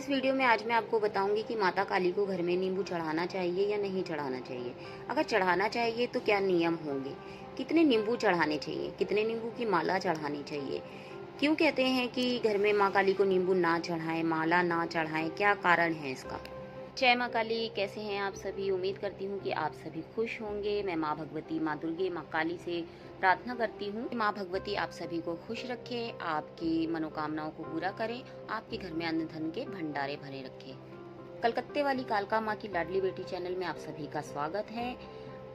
इस वीडियो में आज मैं आपको बताऊंगी कि माता काली को घर में नींबू चढ़ाना चाहिए या नहीं चढ़ाना चाहिए। अगर चढ़ाना चाहिए तो क्या नियम होंगे, कितने नींबू चढ़ाने चाहिए, कितने नींबू की माला चढ़ानी चाहिए, क्यों कहते हैं कि घर में माँ काली को नींबू ना चढ़ाएं, माला ना चढ़ाएं, क्या कारण है इसका। जय माँ काली, कैसे हैं आप सभी। उम्मीद करती हूँ कि आप सभी खुश होंगे। मैं माँ भगवती, माँ दुर्गे, माँ काली से प्रार्थना करती हूँ कि माँ भगवती आप सभी को खुश रखे, आपकी मनोकामनाओं को पूरा करें, आपके घर में अन्न धन के भंडारे भरे रखे। कलकत्ते वाली कालका माँ की लाडली बेटी चैनल में आप सभी का स्वागत है।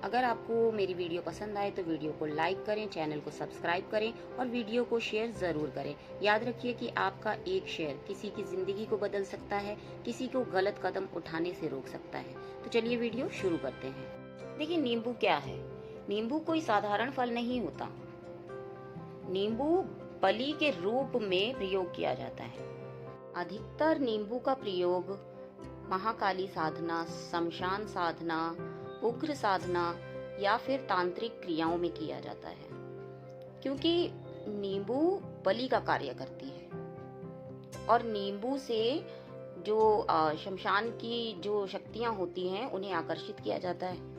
अगर आपको मेरी वीडियो पसंद आए तो वीडियो को लाइक करें, चैनल को सब्सक्राइब करें और वीडियो को शेयर ज़रूर करें। याद रखिए कि आपका एक शेयर किसी की ज़िंदगी को बदल सकता है, किसी को गलत कदम उठाने से रोक सकता है। तो चलिए वीडियो शुरू करते हैं। देखिए, नींबू क्या है। नींबू कोई साधारण फल नहीं होता। नींबू बलि के रूप में प्रयोग किया जाता है। अधिकतर नींबू का प्रयोग महाकाली साधना, शमशान साधना, उग्र साधना या फिर तांत्रिक क्रियाओं में किया जाता है, क्योंकि नींबू बलि का कार्य करती है और नींबू से जो शमशान की जो शक्तियां होती हैं उन्हें आकर्षित किया जाता है,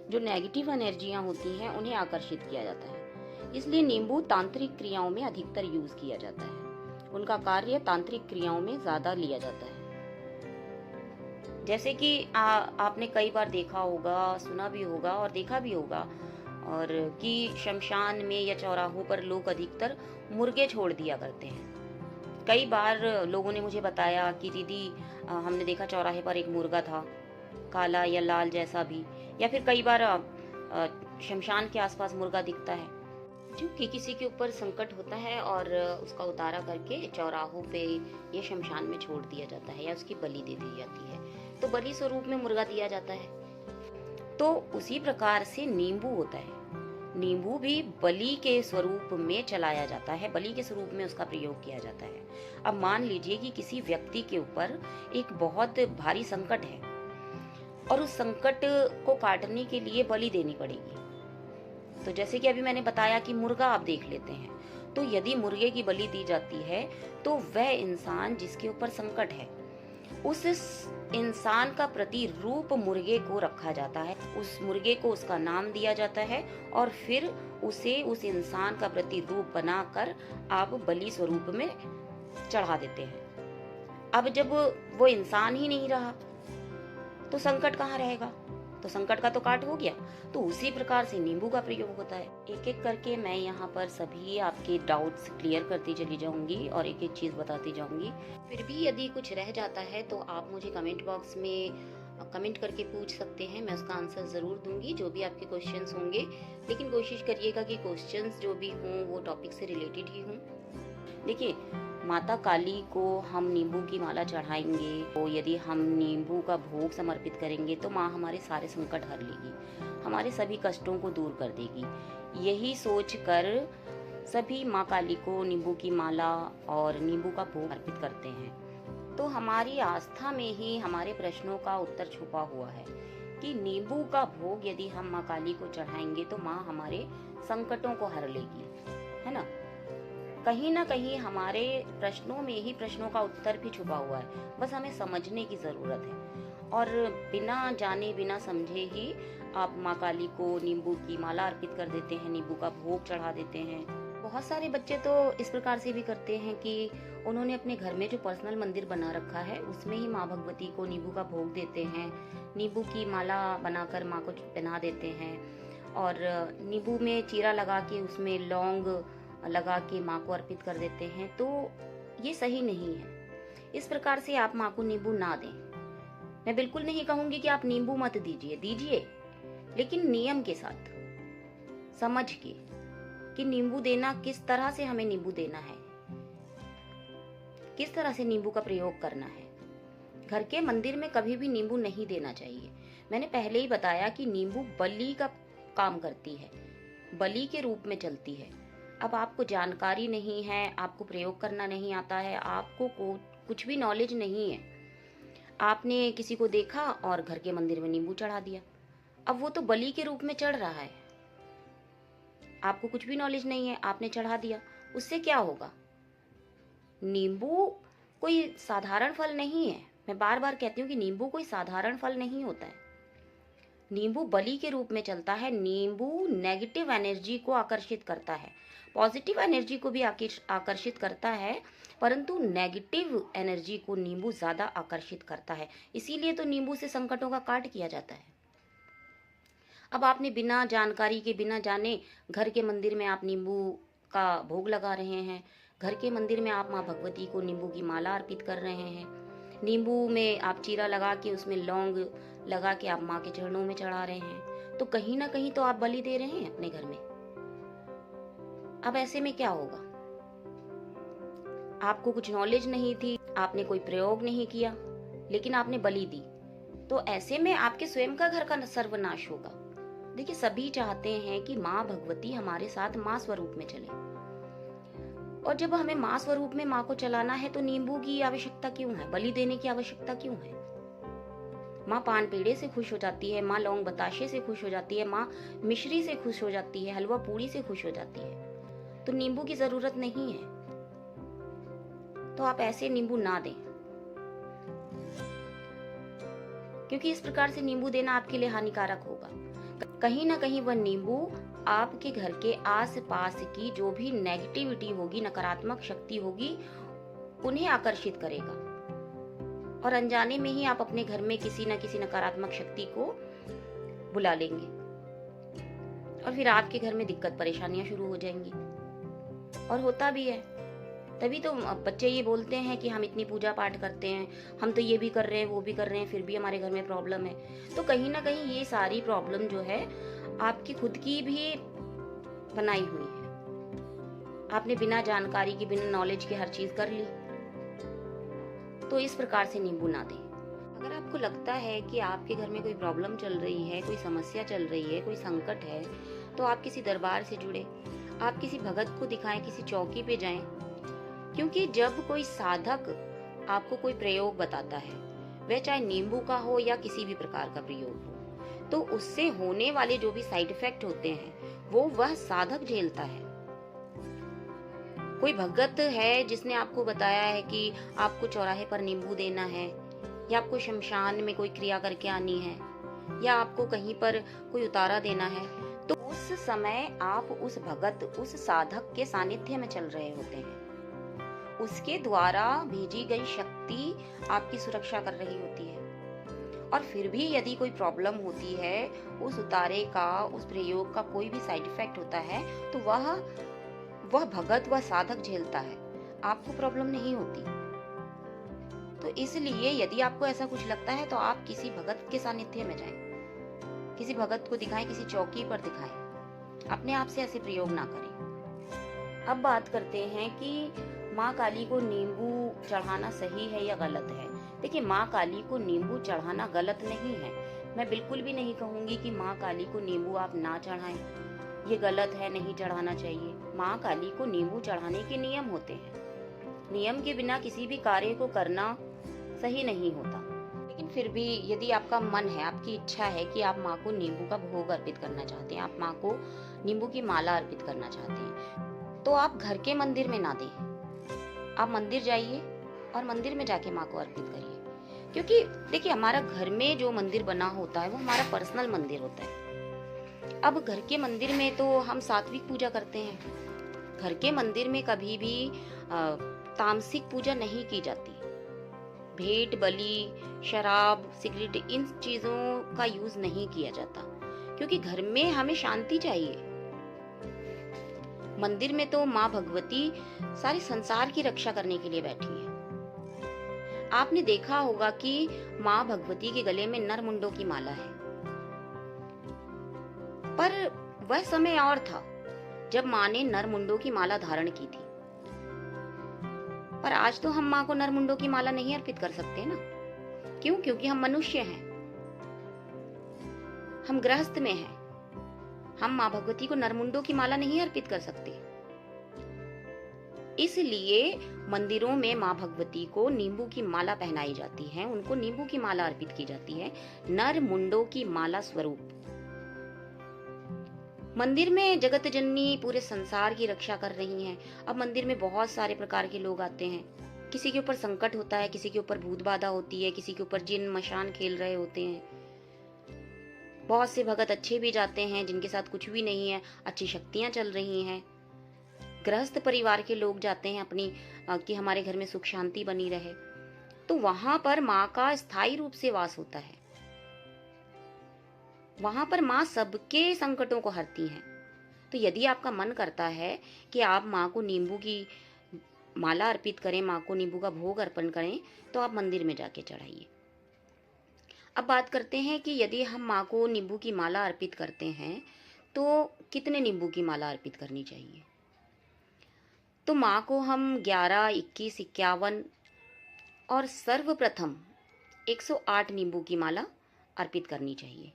जो नेगेटिव एनर्जियां होती हैं उन्हें आकर्षित किया जाता है। इसलिए नींबू तांत्रिक क्रियाओं में अधिकतर यूज किया जाता है। उनका कार्य तांत्रिक क्रियाओं में ज्यादा लिया जाता है। जैसे कि आपने कई बार देखा होगा, सुना भी होगा और देखा भी होगा और कि शमशान में या चौराहों पर लोग अधिकतर मुर्गे छोड़ दिया करते हैं। कई बार लोगों ने मुझे बताया कि दीदी हमने देखा चौराहे पर एक मुर्गा था, काला या लाल जैसा भी, या फिर कई बार शमशान के आसपास मुर्गा दिखता है, क्योंकि किसी के ऊपर संकट होता है और उसका उतारा करके चौराहों पे या शमशान में छोड़ दिया जाता है या उसकी बलि दे दी जाती है, तो बलि स्वरूप में मुर्गा दिया जाता है। तो उसी प्रकार से नींबू होता है। नींबू भी बलि के स्वरूप में चलाया जाता है, बलि के स्वरूप में उसका प्रयोग किया जाता है। अब मान लीजिए कि किसी व्यक्ति के ऊपर एक बहुत भारी संकट है और उस संकट को काटने के लिए बलि देनी पड़ेगी। तो जैसे कि अभी मैंने बताया कि मुर्गा आप देख लेते हैं, तो यदि मुर्गे की बलि दी जाती है तो वह इंसान जिसके ऊपर संकट है, उस इंसान का प्रतिरूप मुर्गे को रखा जाता है, उस मुर्गे को उसका नाम दिया जाता है और फिर उसे उस इंसान का प्रतिरूप बनाकर आप बलि स्वरूप में चढ़ा देते हैं। अब जब वो इंसान ही नहीं रहा तो संकट कहाँ रहेगा, तो संकट का तो काट हो गया। तो उसी प्रकार से नींबू का प्रयोग होता है। एक एक करके मैं यहाँ पर सभी आपके डाउट्स क्लियर करती चली जाऊंगी और एक एक चीज बताती जाऊंगी। फिर भी यदि कुछ रह जाता है तो आप मुझे कमेंट बॉक्स में कमेंट करके पूछ सकते हैं, मैं उसका आंसर जरूर दूंगी, जो भी आपके क्वेश्चंस होंगे। लेकिन कोशिश करिएगा कि क्वेश्चंस जो भी हों वो टॉपिक से रिलेटेड ही हों। देखिए, माता काली को हम नींबू की माला चढ़ाएंगे तो यदि हम नींबू का भोग समर्पित करेंगे तो माँ हमारे सारे संकट हर लेगी, हमारे सभी कष्टों को दूर कर देगी। यही सोच कर सभी माँ काली को नींबू की माला और नींबू का भोग अर्पित करते हैं। तो हमारी आस्था में ही हमारे प्रश्नों का उत्तर छुपा हुआ है कि नींबू का भोग यदि हम माँ काली को चढ़ाएंगे तो माँ हमारे संकटों को हर लेगी, है ना। कहीं ना कहीं हमारे प्रश्नों में ही प्रश्नों का उत्तर भी छुपा हुआ है, बस हमें समझने की जरूरत है। और बिना जाने बिना समझे ही आप माँ काली को नींबू की माला अर्पित कर देते हैं, नींबू का भोग चढ़ा देते हैं। बहुत सारे बच्चे तो इस प्रकार से भी करते हैं कि उन्होंने अपने घर में जो पर्सनल मंदिर बना रखा है उसमें ही माँ भगवती को नींबू का भोग देते हैं, नींबू की माला बनाकर माँ को पहना देते हैं और नींबू में चीरा लगा के उसमें लौंग लगा के माँ को अर्पित कर देते हैं। तो ये सही नहीं है। इस प्रकार से आप माँ को नींबू ना दें। मैं बिल्कुल नहीं कहूंगी कि आप नींबू मत दीजिए, दीजिए, लेकिन नियम के साथ, समझ के कि नींबू देना किस तरह से, हमें नींबू देना है, किस तरह से नींबू का प्रयोग करना है। घर के मंदिर में कभी भी नींबू नहीं देना चाहिए। मैंने पहले ही बताया कि नींबू बलि का काम करती है, बलि के रूप में चलती है। अब आपको जानकारी नहीं है, आपको प्रयोग करना नहीं आता है, आपको कुछ भी नॉलेज नहीं है, आपने किसी को देखा और घर के मंदिर में नींबू चढ़ा दिया। अब वो तो बलि के रूप में चढ़ रहा है, आपको कुछ भी नॉलेज नहीं है, आपने चढ़ा दिया, उससे क्या होगा। नींबू कोई साधारण फल नहीं है। मैं बार बार कहती हूँ कि नींबू कोई साधारण फल नहीं होता है। नींबू बलि के रूप में चलता है। नींबू नेगेटिव एनर्जी को आकर्षित करता है, पॉजिटिव एनर्जी को भी आकर्षित करता है, परंतु नेगेटिव एनर्जी को नींबू ज़्यादा आकर्षित करता है। इसीलिए तो नींबू से संकटों का काट किया जाता है। अब आपने बिना जानकारी के, बिना जाने घर के मंदिर में आप नींबू का भोग लगा रहे हैं। घर के मंदिर में आप माँ भगवती को नींबू की माला अर्पित कर रहे हैं। नींबू में आप चीरा लगा के, उसमें लौंग लगा के आप माँ के चरणों में चढ़ा रहे हैं। तो कहीं ना कहीं तो आप बलि दे रहे हैं अपने घर में। अब ऐसे में क्या होगा? आपको कुछ नॉलेज नहीं थी, आपने कोई प्रयोग नहीं किया, लेकिन आपने बलि दी, तो ऐसे में आपके स्वयं का घर का सर्वनाश होगा। देखिए, सभी चाहते हैं कि माँ भगवती हमारे साथ माँ स्वरूप में चले, और जब हमें माँ स्वरूप में माँ को चलाना है तो नींबू की आवश्यकता क्यों है? बलि देने की आवश्यकता क्यों है? माँ पान पेड़े से खुश हो जाती है, माँ लौंग बताशे से खुश हो जाती है, माँ मिश्री से खुश हो जाती है, हलवा पूड़ी से खुश हो जाती है। तो नींबू की जरूरत नहीं है। तो आप ऐसे नींबू ना दें, क्योंकि इस प्रकार से नींबू देना आपके लिए हानिकारक होगा। कहीं ना कहीं वह नींबू आपके घर के आसपास की जो भी नेगेटिविटी होगी, नकारात्मक शक्ति होगी, उन्हें आकर्षित करेगा, और अनजाने में ही आप अपने घर में किसी न किसी नकारात्मक शक्ति को बुला लेंगे, और फिर आपके घर में दिक्कत परेशानियां शुरू हो जाएंगी। और होता भी है। तभी तो बच्चे ये बोलते हैं कि हम इतनी पूजा पाठ करते हैं, हम तो ये भी कर रहे हैं, वो भी कर रहे हैं, फिर भी हमारे घर में प्रॉब्लम है। तो कहीं ना कहीं ये सारी प्रॉब्लम जो है आपकी खुद की भी बनाई हुई है। आपने बिना जानकारी के, बिना नॉलेज के हर चीज कर ली। तो इस प्रकार से नींबू ना दें। अगर आपको लगता है कि आपके घर में कोई प्रॉब्लम चल रही है, कोई समस्या चल रही है, कोई संकट है, तो आप किसी दरबार से जुड़े, आप किसी भगत को दिखाएं, किसी चौकी पे जाएं। क्योंकि जब कोई साधक आपको कोई प्रयोग बताता है, वह चाहे नींबू का हो या किसी भी प्रकार का प्रयोग हो, तो उससे होने वाले जो भी साइड इफेक्ट होते हैं वो वह साधक झेलता है। कोई भगत है जिसने आपको बताया है कि आपको चौराहे पर नींबू देना है, या आपको शमशान में कोई क्रिया करके आनी है, या आपको कहीं पर कोई उतारा देना है, तो उस समय आप उस भगत, उस साधक के सानिध्य में चल रहे होते हैं। उसके द्वारा भेजी गई शक्ति आपकी सुरक्षा कर रही होती है। और फिर भी यदि कोई प्रॉब्लम होती है, उस उतारे का, उस प्रयोग का कोई भी साइड इफेक्ट होता है, तो वह भगत, वह साधक झेलता है, आपको प्रॉब्लम नहीं होती। तो इसलिए यदि आपको ऐसा कुछ लगता है तो आप किसी भगत के सानिध्य में जाएं, किसी भगत को दिखाएं, किसी चौकी पर दिखाएं। अपने आप से ऐसे प्रयोग ना करें। अब बात करते हैं कि माँ काली को नींबू चढ़ाना सही है या गलत है। देखिए, माँ काली को नींबू चढ़ाना गलत नहीं है। मैं बिल्कुल भी नहीं कहूंगी कि माँ काली को नींबू आप ना चढ़ाएं, ये गलत है, नहीं चढ़ाना चाहिए। माँ काली को नींबू चढ़ाने के नियम होते हैं। नियम के बिना किसी भी कार्य को करना सही नहीं होता। लेकिन फिर भी यदि आपका मन है, आपकी इच्छा है कि आप माँ को नींबू का भोग अर्पित करना चाहते हैं, आप माँ को नींबू की माला अर्पित करना चाहते हैं, तो आप घर के मंदिर में ना दें। आप मंदिर जाइए और मंदिर में जाके माँ को अर्पित करिए। क्योंकि देखिए, हमारा घर में जो मंदिर बना होता है वो हमारा पर्सनल मंदिर होता है। अब घर के मंदिर में तो हम सात्विक पूजा करते हैं। घर के मंदिर में कभी भी तामसिक पूजा नहीं की जाती। भेंट, बलि, शराब, सिगरेट, इन चीजों का यूज नहीं किया जाता, क्योंकि घर में हमें शांति चाहिए। मंदिर में तो माँ भगवती सारे संसार की रक्षा करने के लिए बैठी है। आपने देखा होगा कि माँ भगवती के गले में नरमुंडों की माला है, पर वह समय और था जब माँ ने नरमुंडों की माला धारण की थी। पर आज तो हम माँ को नरमुंडों की माला नहीं अर्पित कर सकते ना। क्यों? क्योंकि हम मनुष्य हैं, हम गृहस्थ में हैं। हम माँ भगवती को नरमुंडों की माला नहीं अर्पित कर सकते। इसलिए मंदिरों में माँ भगवती को नींबू की माला पहनाई जाती है, उनको नींबू की माला अर्पित की जाती है, नरमुंडों की माला स्वरूप। मंदिर में जगत जननी पूरे संसार की रक्षा कर रही हैं। अब मंदिर में बहुत सारे प्रकार के लोग आते हैं, किसी के ऊपर संकट होता है, किसी के ऊपर भूत बाधा होती है, किसी के ऊपर जिन मशान खेल रहे होते हैं। बहुत से भगत अच्छे भी जाते हैं जिनके साथ कुछ भी नहीं है, अच्छी शक्तियां चल रही हैं। गृहस्थ परिवार के लोग जाते हैं अपनी कि हमारे घर में सुख शांति बनी रहे, तो वहां पर माँ का स्थायी रूप से वास होता है। वहां पर माँ सबके संकटों को हरती हैं। तो यदि आपका मन करता है कि आप माँ को नींबू की माला अर्पित करें, माँ को नींबू का भोग अर्पण करें, तो आप मंदिर में जाके चढ़ाइए। अब बात करते हैं कि यदि हम माँ को नींबू की माला अर्पित करते हैं तो कितने नींबू की माला अर्पित करनी चाहिए। तो माँ को हम 11, 21, 51 और सर्वप्रथम 108 नींबू की माला अर्पित करनी चाहिए।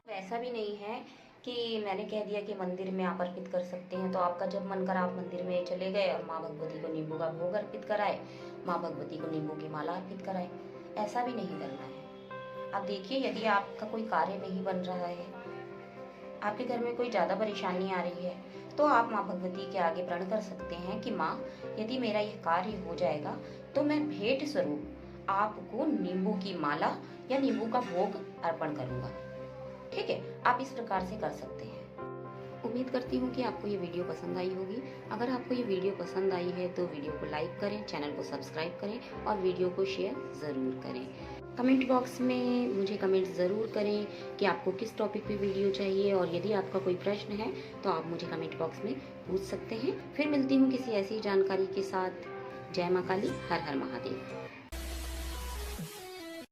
ऐसा भी नहीं है कि मैंने कह दिया कि मंदिर में आप अर्पित कर सकते हैं, तो आपका जब मन करा आप मंदिर में चले गए और माँ भगवती को नींबू का भोग अर्पित कराए, माँ भगवती को नींबू की माला अर्पित कराए। ऐसा भी नहीं करना है। आप देखिए, यदि आपका कोई कार्य नहीं बन रहा है, आपके घर में कोई ज़्यादा परेशानी आ रही है, तो आप माँ भगवती के आगे प्रण कर सकते हैं कि माँ, यदि मेरा यह कार्य हो जाएगा तो मैं भेंट स्वरूप आपको नींबू की माला या नींबू का भोग अर्पण करूँगा। ठीक है, आप इस प्रकार से कर सकते हैं। उम्मीद करती हूँ कि आपको ये वीडियो पसंद आई होगी। अगर आपको ये वीडियो पसंद आई है तो वीडियो को लाइक करें, चैनल को सब्सक्राइब करें और वीडियो को शेयर ज़रूर करें। कमेंट बॉक्स में मुझे कमेंट ज़रूर करें कि आपको किस टॉपिक पे वीडियो चाहिए, और यदि आपका कोई प्रश्न है तो आप मुझे कमेंट बॉक्स में पूछ सकते हैं। फिर मिलती हूँ किसी ऐसी जानकारी के साथ। जय माँ काली, हर हर महादेव।